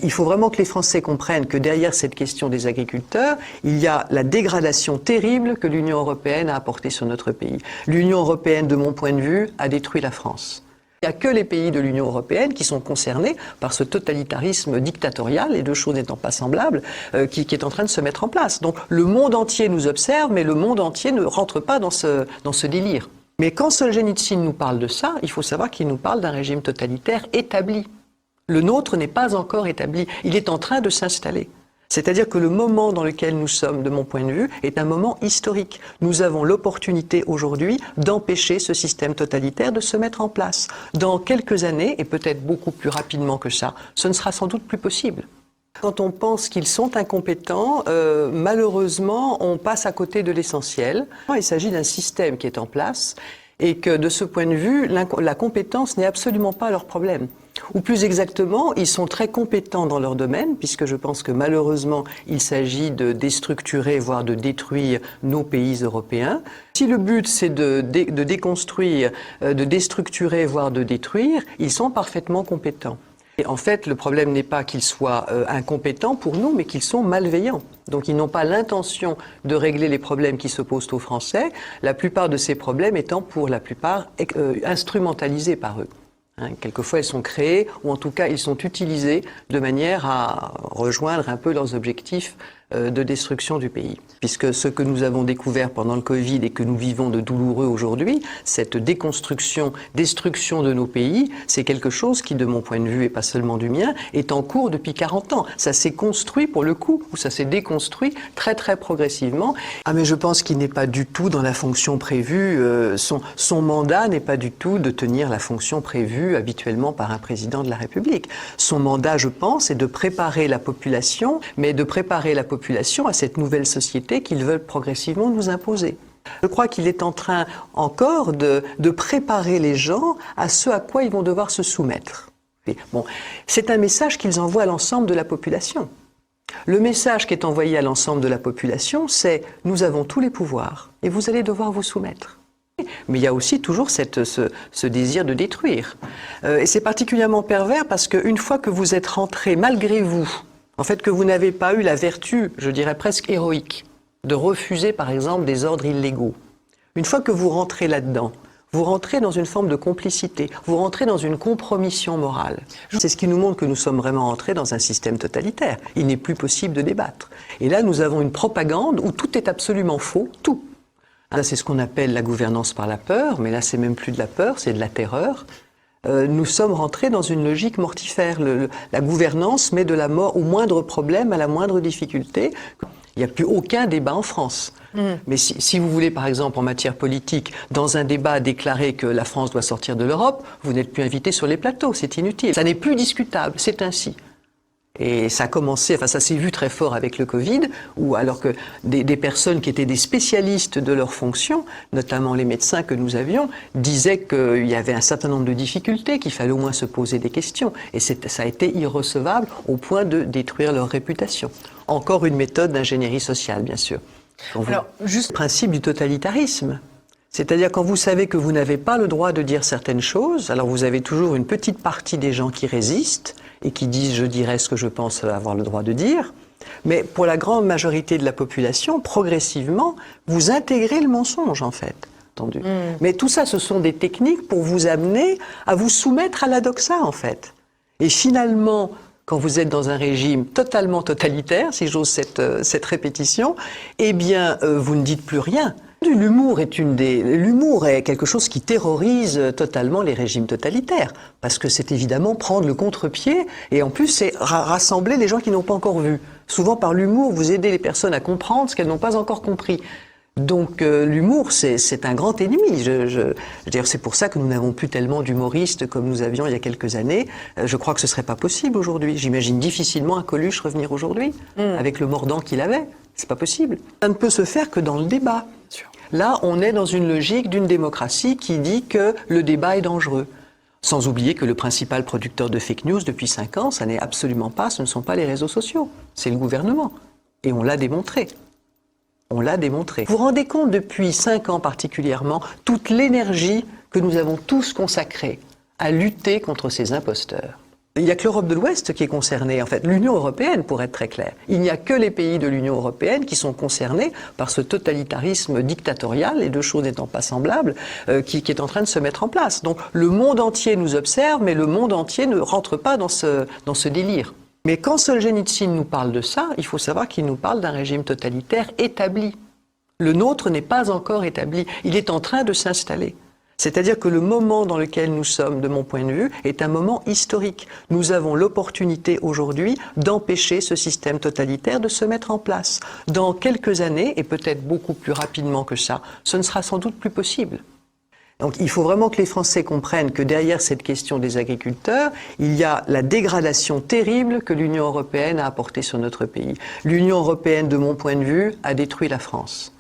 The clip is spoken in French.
Il faut vraiment que les Français comprennent que derrière cette question des agriculteurs, il y a la dégradation terrible que l'Union européenne a apportée sur notre pays. L'Union européenne, de mon point de vue, a détruit la France. Il n'y a que les pays de l'Union européenne qui sont concernés par ce totalitarisme dictatorial, les deux choses n'étant pas semblables, qui est en train de se mettre en place. Donc le monde entier nous observe, mais le monde entier ne rentre pas dans ce délire. Mais quand Solzhenitsyn nous parle de ça, il faut savoir qu'il nous parle d'un régime totalitaire établi. Le nôtre n'est pas encore établi, il est en train de s'installer. C'est-à-dire que le moment dans lequel nous sommes, de mon point de vue, est un moment historique. Nous avons l'opportunité aujourd'hui d'empêcher ce système totalitaire de se mettre en place. Dans quelques années, et peut-être beaucoup plus rapidement que ça, ce ne sera sans doute plus possible. Quand on pense qu'ils sont incompétents, malheureusement, on passe à côté de l'essentiel. Il s'agit d'un système qui est en place et que, de ce point de vue, la compétence n'est absolument pas leur problème. Ou plus exactement, ils sont très compétents dans leur domaine, puisque je pense que malheureusement, il s'agit de déstructurer, voire de détruire nos pays européens. Si le but c'est de déconstruire, de déstructurer, voire de détruire, ils sont parfaitement compétents. Et en fait, le problème n'est pas qu'ils soient incompétents pour nous, mais qu'ils sont malveillants. Donc ils n'ont pas l'intention de régler les problèmes qui se posent aux Français, la plupart de ces problèmes étant pour la plupart instrumentalisés par eux. Quelquefois, ils sont créés, ou en tout cas, ils sont utilisés de manière à rejoindre un peu leurs objectifs de destruction du pays. Puisque ce que nous avons découvert pendant le Covid et que nous vivons de douloureux aujourd'hui, cette déconstruction, destruction de nos pays, c'est quelque chose qui, de mon point de vue, et pas seulement du mien, est en cours depuis 40 ans. Ça s'est construit pour le coup, ou ça s'est déconstruit très très progressivement. Ah mais je pense qu'il n'est pas du tout dans la fonction prévue, son mandat n'est pas du tout de tenir la fonction prévue habituellement par un président de la République. Son mandat, je pense, est de préparer la population, mais de préparer la population à cette nouvelle société qu'ils veulent progressivement nous imposer. Je crois qu'il est en train encore de préparer les gens à ce à quoi ils vont devoir se soumettre. Et bon, c'est un message qu'ils envoient à l'ensemble de la population. Le message qui est envoyé à l'ensemble de la population, c'est « nous avons tous les pouvoirs et vous allez devoir vous soumettre ». Mais il y a aussi toujours ce désir de détruire. Et c'est particulièrement pervers parce qu'une fois que vous êtes rentré malgré vous, en fait, que vous n'avez pas eu la vertu, je dirais presque héroïque, de refuser, par exemple, des ordres illégaux. Une fois que vous rentrez là-dedans, vous rentrez dans une forme de complicité, vous rentrez dans une compromission morale. C'est ce qui nous montre que nous sommes vraiment entrés dans un système totalitaire. Il n'est plus possible de débattre. Et là, nous avons une propagande où tout est absolument faux, tout. Là, c'est ce qu'on appelle la gouvernance par la peur, mais là, c'est même plus de la peur, c'est de la terreur. Nous sommes rentrés dans une logique mortifère. La gouvernance met de la mort au moindre problème, à la moindre difficulté. Il n'y a plus aucun débat en France. Mais si vous voulez, par exemple, en matière politique, dans un débat déclarer que la France doit sortir de l'Europe, vous n'êtes plus invité sur les plateaux, c'est inutile. Ça n'est plus discutable, c'est ainsi. Et ça a commencé, enfin ça s'est vu très fort avec le Covid, où alors que des personnes qui étaient des spécialistes de leur fonction, notamment les médecins que nous avions, disaient qu'il y avait un certain nombre de difficultés, qu'il fallait au moins se poser des questions. Et ça a été irrecevable au point de détruire leur réputation. Encore une méthode d'ingénierie sociale, bien sûr. Alors, juste le principe du totalitarisme. C'est-à-dire quand vous savez que vous n'avez pas le droit de dire certaines choses, alors vous avez toujours une petite partie des gens qui résistent et qui disent « je dirai ce que je pense avoir le droit de dire ». Mais pour la grande majorité de la population, progressivement, vous intégrez le mensonge en fait. Entendu. Mais tout ça, ce sont des techniques pour vous amener à vous soumettre à la doxa en fait. Et finalement, quand vous êtes dans un régime totalement totalitaire, si j'ose cette répétition, eh bien, vous ne dites plus rien. L'humour est quelque chose qui terrorise totalement les régimes totalitaires, parce que c'est évidemment prendre le contre-pied, et en plus c'est rassembler les gens qui n'ont pas encore vu. Souvent par l'humour, vous aidez les personnes à comprendre ce qu'elles n'ont pas encore compris. Donc l'humour, c'est un grand ennemi. D'ailleurs, c'est pour ça que nous n'avons plus tellement d'humoristes comme nous avions il y a quelques années. Je crois que ce serait pas possible aujourd'hui. J'imagine difficilement un Coluche revenir aujourd'hui, avec le mordant qu'il avait. C'est pas possible. Ça ne peut se faire que dans le débat. Là, on est dans une logique d'une démocratie qui dit que le débat est dangereux. Sans oublier que le principal producteur de fake news depuis 5 ans, ça n'est absolument pas, ce ne sont pas les réseaux sociaux, c'est le gouvernement. Et on l'a démontré. On l'a démontré. Vous vous rendez compte depuis 5 ans particulièrement, toute l'énergie que nous avons tous consacrée à lutter contre ces imposteurs. Il n'y a que l'Europe de l'Ouest qui est concernée, en fait. L'Union européenne, pour être très clair. Il n'y a que les pays de l'Union européenne qui sont concernés par ce totalitarisme dictatorial, les deux choses n'étant pas semblables, qui est en train de se mettre en place. Donc le monde entier nous observe, mais le monde entier ne rentre pas dans ce délire. Mais quand Solzhenitsyn nous parle de ça, il faut savoir qu'il nous parle d'un régime totalitaire établi. Le nôtre n'est pas encore établi. Il est en train de s'installer. C'est-à-dire que le moment dans lequel nous sommes, de mon point de vue, est un moment historique. Nous avons l'opportunité aujourd'hui d'empêcher ce système totalitaire de se mettre en place. Dans quelques années, et peut-être beaucoup plus rapidement que ça, ce ne sera sans doute plus possible. Donc il faut vraiment que les Français comprennent que derrière cette question des agriculteurs, il y a la dégradation terrible que l'Union européenne a apportée sur notre pays. L'Union européenne, de mon point de vue, a détruit la France.